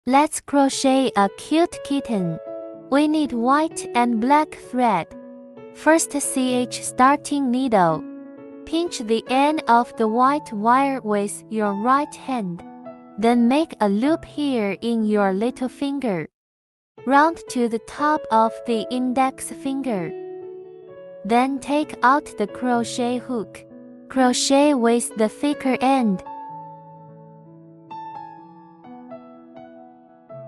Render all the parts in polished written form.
Let's crochet a cute kitten. We need white and black thread. First CH starting needle. Pinch the end of the white wire with your right hand. Then make a loop here in your little finger. Round to the top of the index finger. Then take out the crochet hook. Crochet with the thicker end.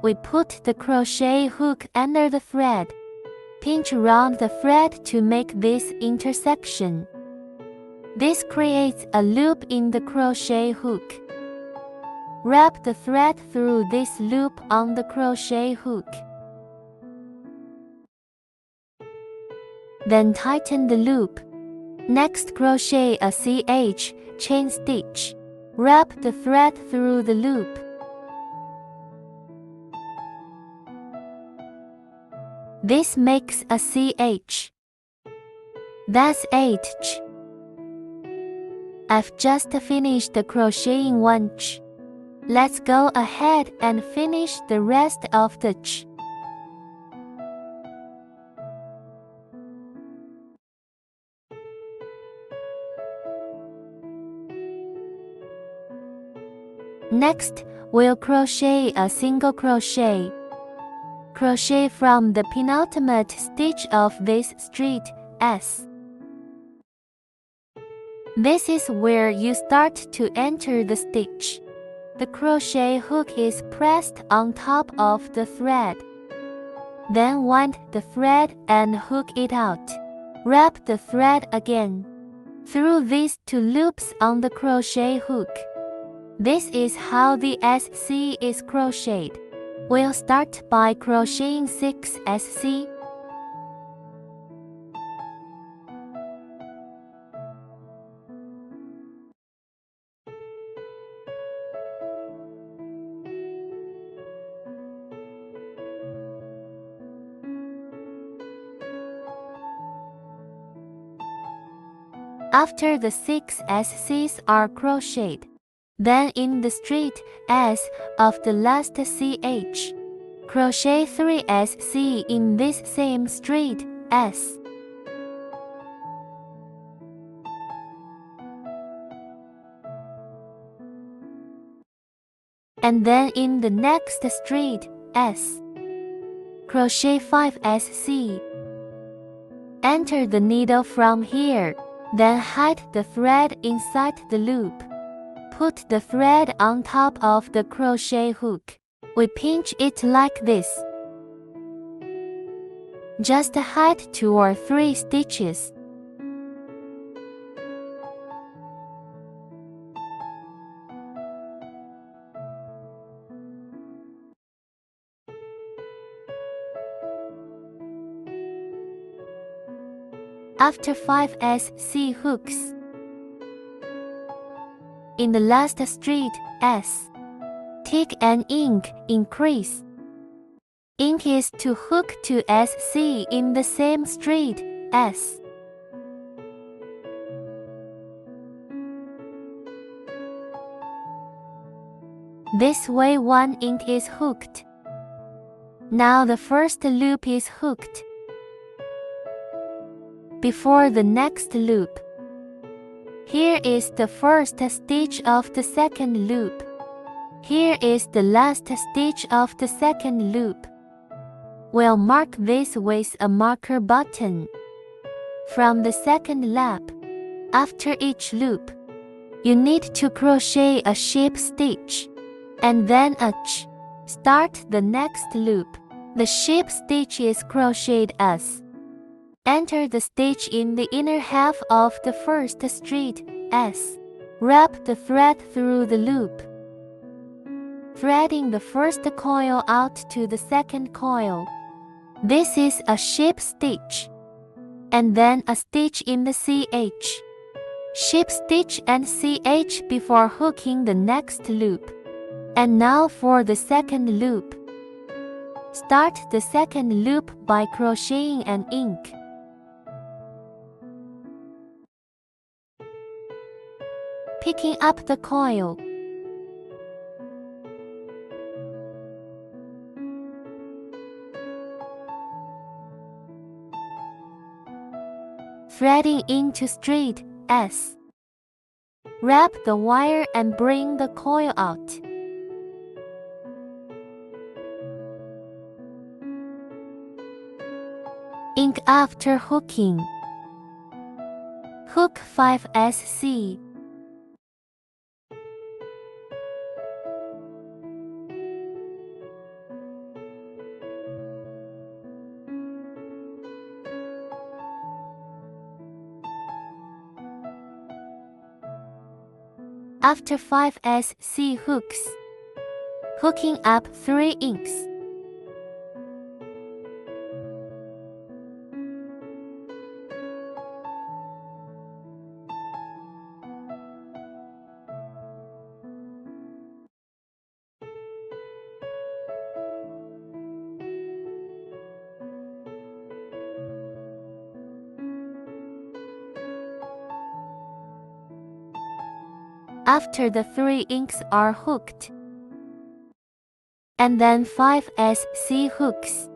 We put the crochet hook under the thread. Pinch around the thread to make this intersection. This creates a loop in the crochet hook. Wrap the thread through this loop on the crochet hook. Then tighten the loop. Next crochet a CH chain stitch. Wrap the thread through the loop. This makes a CH. That's H. I've just finished crocheting one Ch. Let's go ahead and finish the rest of the Ch. Next, we'll crochet a single crochet. Crochet from the penultimate stitch of this straight S. This is where you start to enter the stitch. The crochet hook is pressed on top of the thread. Then wind the thread and hook it out. Wrap the thread again through these two loops on the crochet hook. This is how the SC is crocheted. We'll start by crocheting 6 SC. After the 6 SCs are crocheted, then in the straight S of the last CH, crochet 3 SC in this same straight S. And then in the next straight S, crochet 5 SC. Enter the needle from here, then hide the thread inside the loop. Put the thread on top of the crochet hook. We pinch it like this. Just hide 2 or 3 stitches. After 5 SC hooks, in the last straight S, take an ink increase. Ink is to hook to SC in the same straight S. This way one ink is hooked. Now the first loop is hooked before the next loop. Here is the first stitch of the second loop. Here is the last stitch of the second loop. We'll mark this with a marker button. From the second lap, after each loop, you need to crochet a sheep stitch, and then a Ch. Start the next loop. The sheep stitch is crocheted as. Enter the stitch in the inner half of the first straight S. Wrap the thread through the loop, threading the first coil out to the second coil. This is a sheep stitch, and then a stitch in the CH. Sheep stitch and CH before hooking the next loop. And now for the second loop. Start the second loop by crocheting an ink. Picking up the coil. threading into straight S. Wrap the wire and bring the coil out. Ink after hooking. Hook 5SC. After 5SC hooks, hooking up 3 inks. After the 3 inks are hooked, and then 5SC hooks.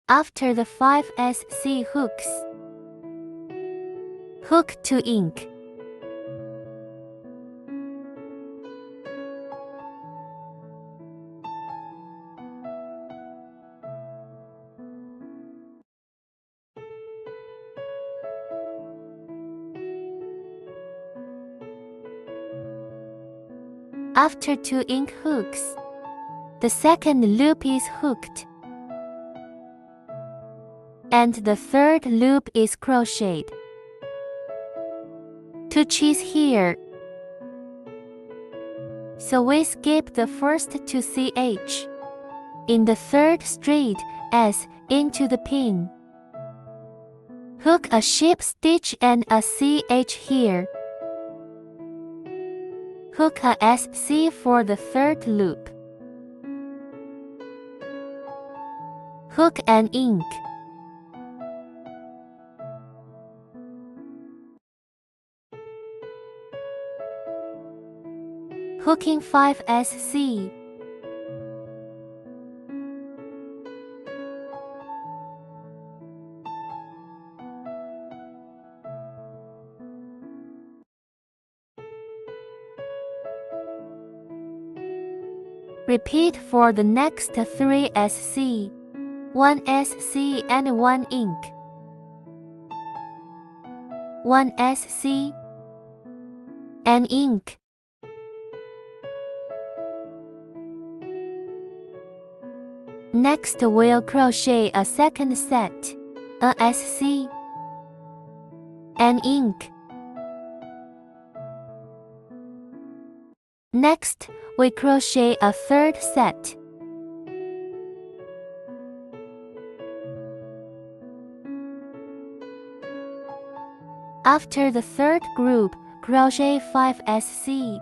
After the 5SC hooks, hook to ink. After 2 ink hooks, the second loop is hooked, and the third loop is crocheted. To choose here, so we skip the first to CH. In the third straight S into the pin. Hook a ship stitch and a CH here. Hook a SC for the third loop. Hook an ink. Hooking 5SC. Repeat for the next 3 SC, 1 SC and 1 ink. 1 SC and ink. Next we'll crochet a second set, a SC and ink. Next, we crochet a third set. After the third group, crochet 5SC.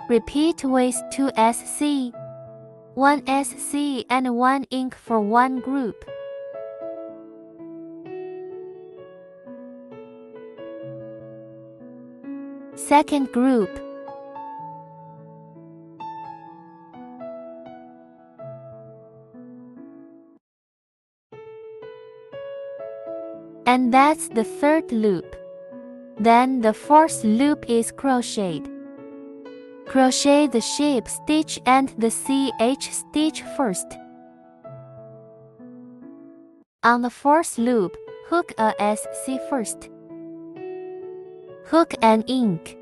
Repeat with 2 SC, 1 SC and 1 ink for one group. Second group. And that's the third loop. Then the fourth loop is crocheted. Crochet the ship stitch and the CH stitch first. On the fourth loop, hook a SC first. Hook an ink.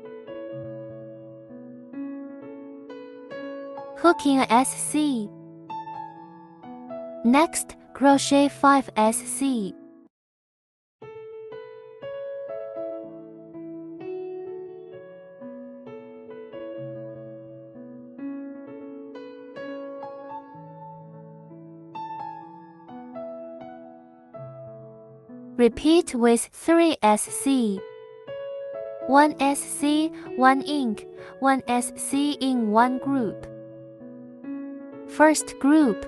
Hooking a SC. Next, crochet 5 SC. Repeat with 3 SC. 1 SC, 1 ink, 1 SC in one group. First group.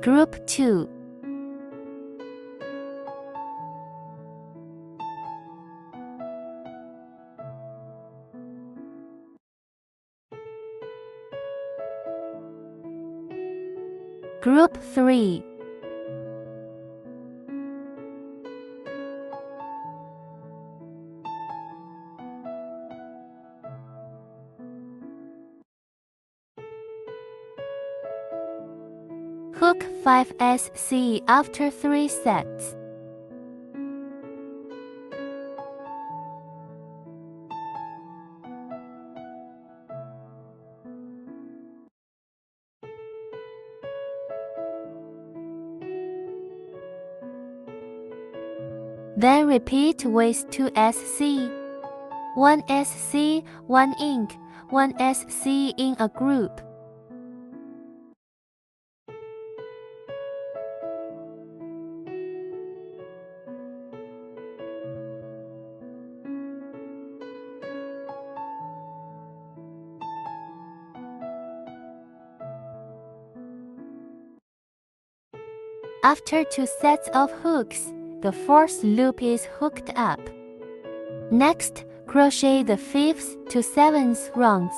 Group 2. Group 3. Hook 5 SC after 3 sets. Then repeat with 2 SC. 1 SC, 1 ink, 1 SC in a group. After 2 sets of hooks, the 4th loop is hooked up. Next, crochet the 5th to 7th rounds,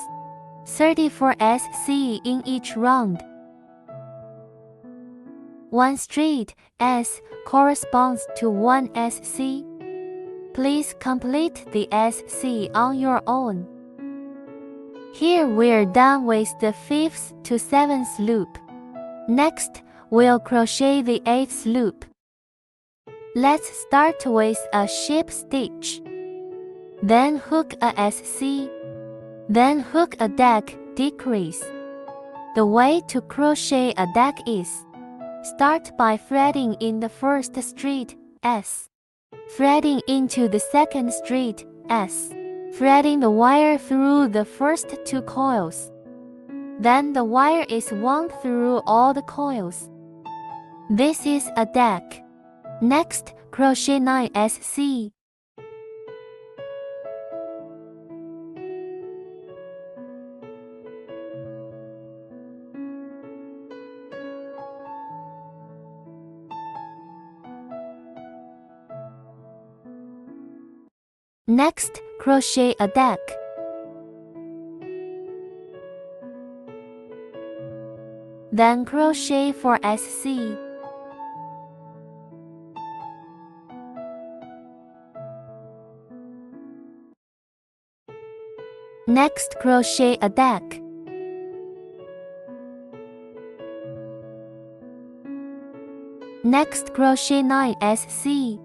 34 SC in each round. 1 straight S corresponds to 1 SC. Please complete the SC on your own. Here we're done with the 5th to 7th loop. Next, we'll crochet the 8th loop. Let's start with a ship stitch. Then hook a SC. Then hook a deck decrease. The way to crochet a deck is: start by threading in the first straight S, threading into the second straight S, threading the wire through the first 2 coils. Then the wire is wound through all the coils. This is a deck. Next, crochet 9 SC. Next, crochet a deck. Then crochet 4 SC. Next, crochet a deck. Next, crochet 9 SC.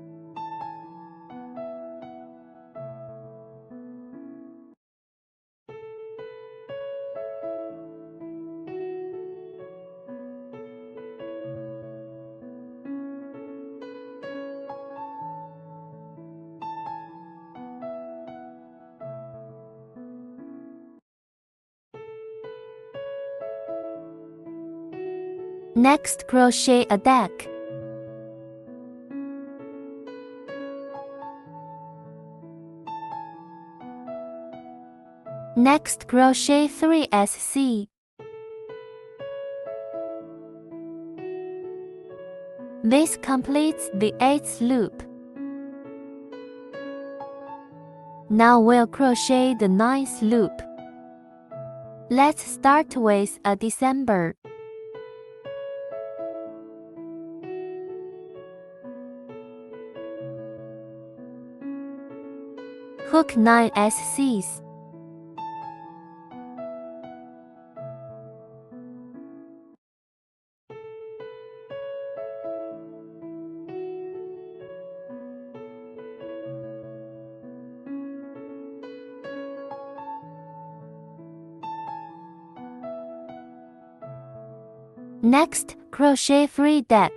Next, crochet a deck. Next, crochet 3 SC. This completes the 8th loop. Now we'll crochet the 9th loop. Let's start with a December. Hook 9 SCs. Next, crochet 3 deck.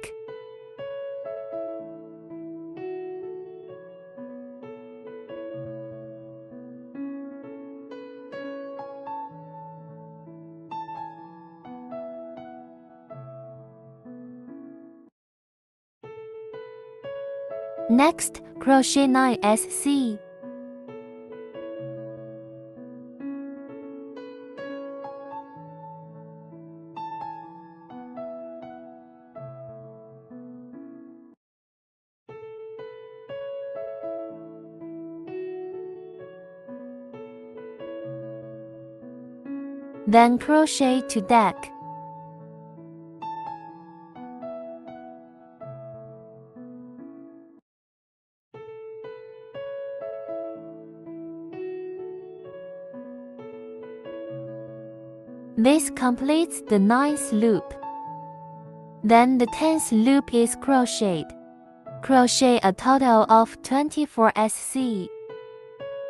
Next, crochet 9 SC. Then crochet to deck. This completes the 9th loop. Then the 10th loop is crocheted. Crochet a total of 24 SC.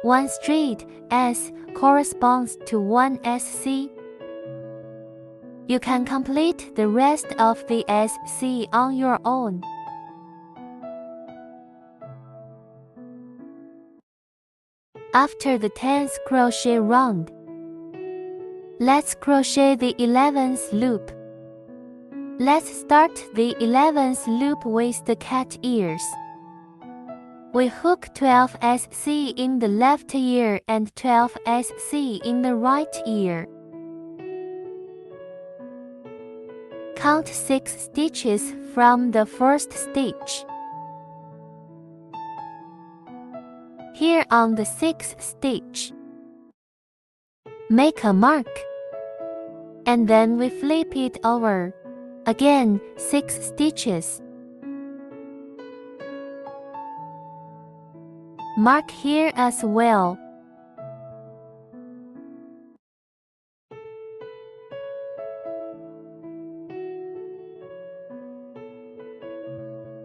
1 straight S corresponds to 1 SC. You can complete the rest of the SC on your own. After the 10th crochet round, let's crochet the 11th loop. Let's start the 11th loop with the cat ears. We hook 12 SC in the left ear and 12 SC in the right ear. Count 6 stitches from the first stitch. Here on the 6th stitch, make a mark, and then we flip it over. Again, 6 stitches. Mark here as well.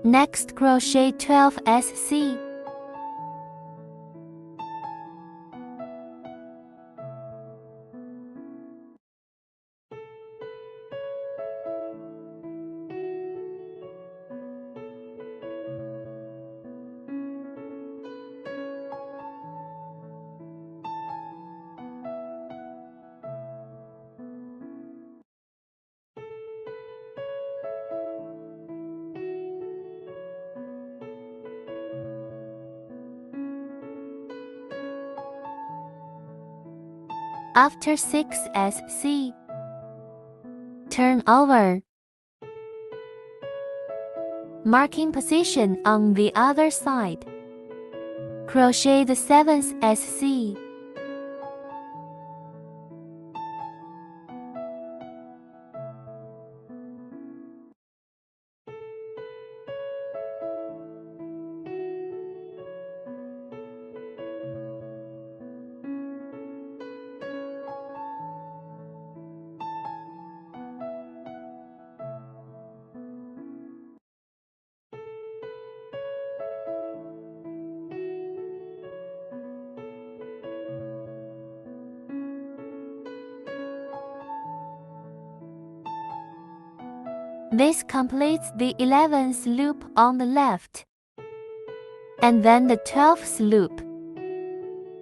Next, crochet 12 SC. After 6 SC, turn over. Marking position on the other side. Crochet the 7th SC. This completes the 11th loop on the left, and then the 12th loop.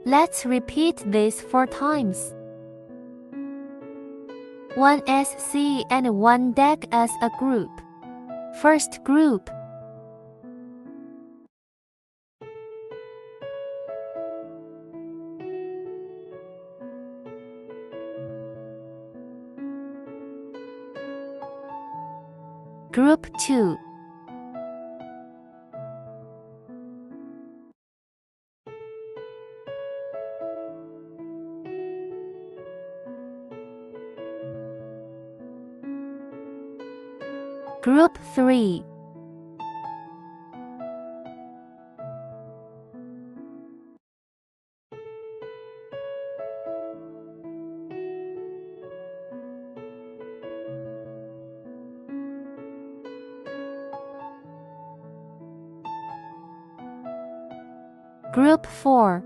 Let's repeat this 4 times. 1 SC and 1 deck as a group. First group. Group 2. Group 3. Group 4.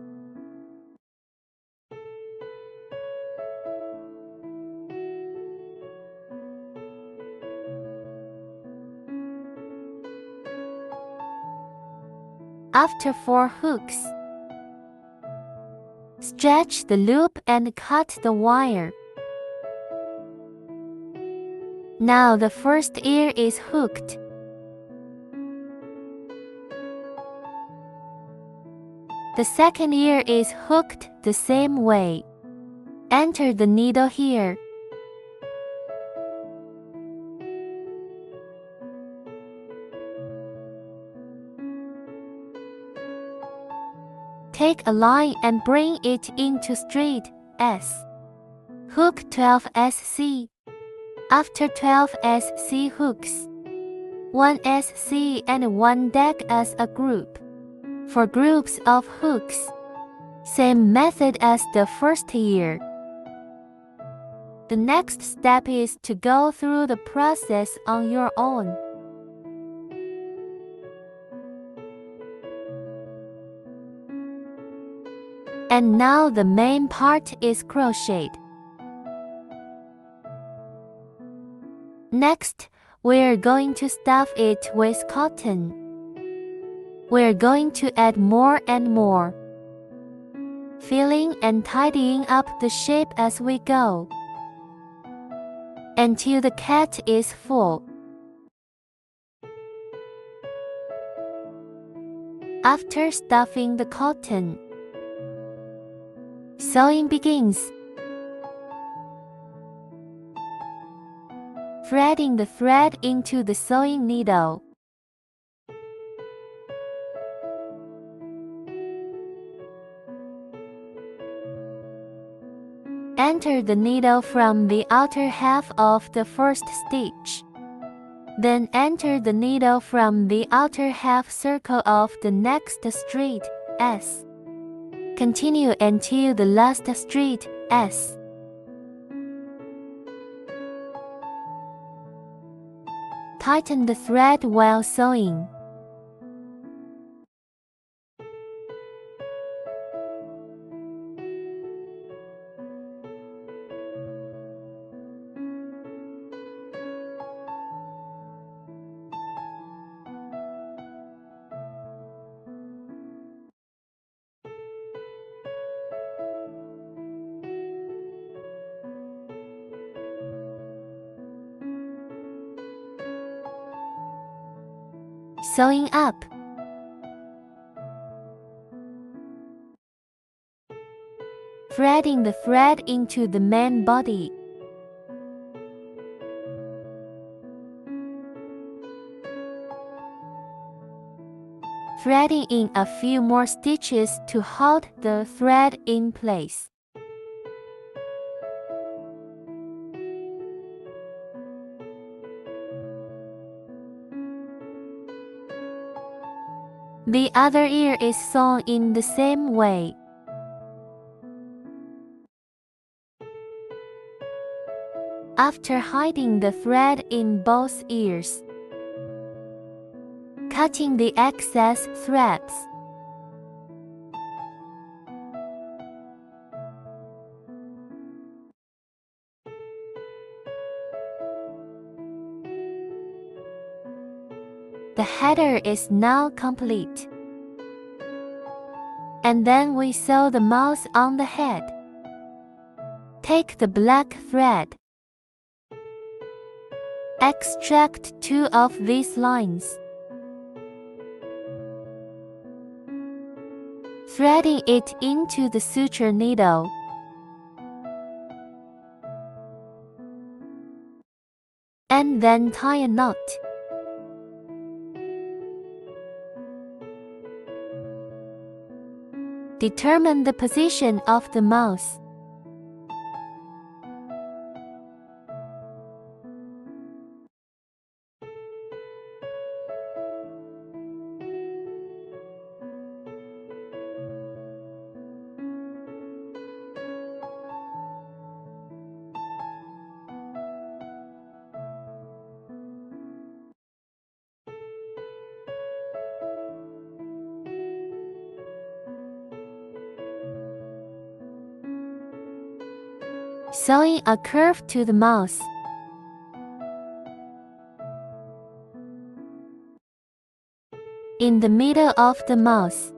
After 4 hooks, stretch the loop and cut the wire. Now the first ear is hooked. The second ear is hooked the same way. Enter the needle here. Take a line and bring it into straight S. Hook 12 SC. After 12 SC hooks, 1 SC and 1 deck as a group. For groups of hooks, same method as the first ear. The next step is to go through the process on your own. And now the main part is crocheted. Next, we're going to stuff it with cotton. We're going to add more and more, filling and tidying up the shape as we go, until the cat is full. After stuffing the cotton, sewing begins. Threading the thread into the sewing needle. Enter the needle from the outer half of the first stitch. Then enter the needle from the outer half circle of the next straight S. Continue until the last straight S. Tighten the thread while sewing. Sewing up. Threading the thread into the main body. Threading in a few more stitches to hold the thread in place. The other ear is sewn in the same way. After hiding the thread in both ears, cutting the excess threads. The header is now complete. And then we sew the mouth on the head. Take the black thread. Extract 2 of these lines. Threading it into the suture needle. And then tie a knot. Determine the position of the mouth. Sewing a curve to the mouth. In the middle of the mouth.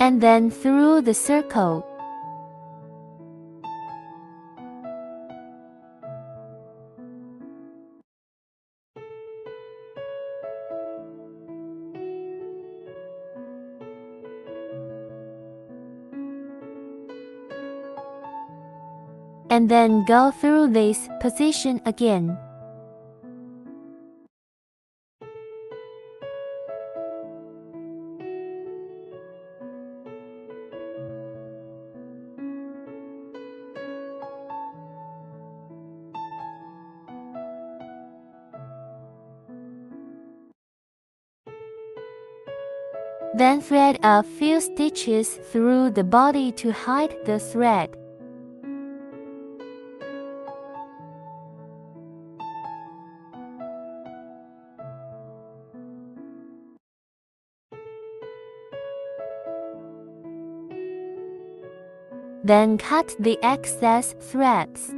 and then through the circle. And then go through this position again. Then thread a few stitches through the body to hide the thread. Then cut the excess threads.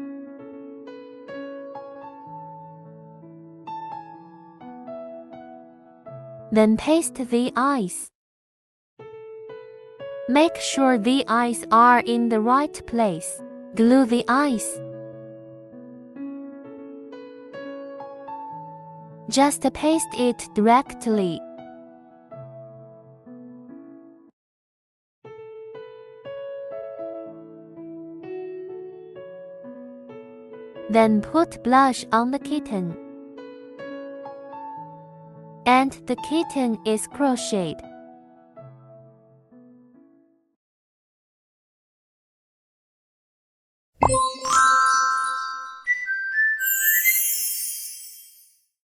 Then paste the eyes. Make sure the eyes are in the right place. Glue the eyes. Just paste it directly. Then put blush on the kitten. And the kitten is crocheted.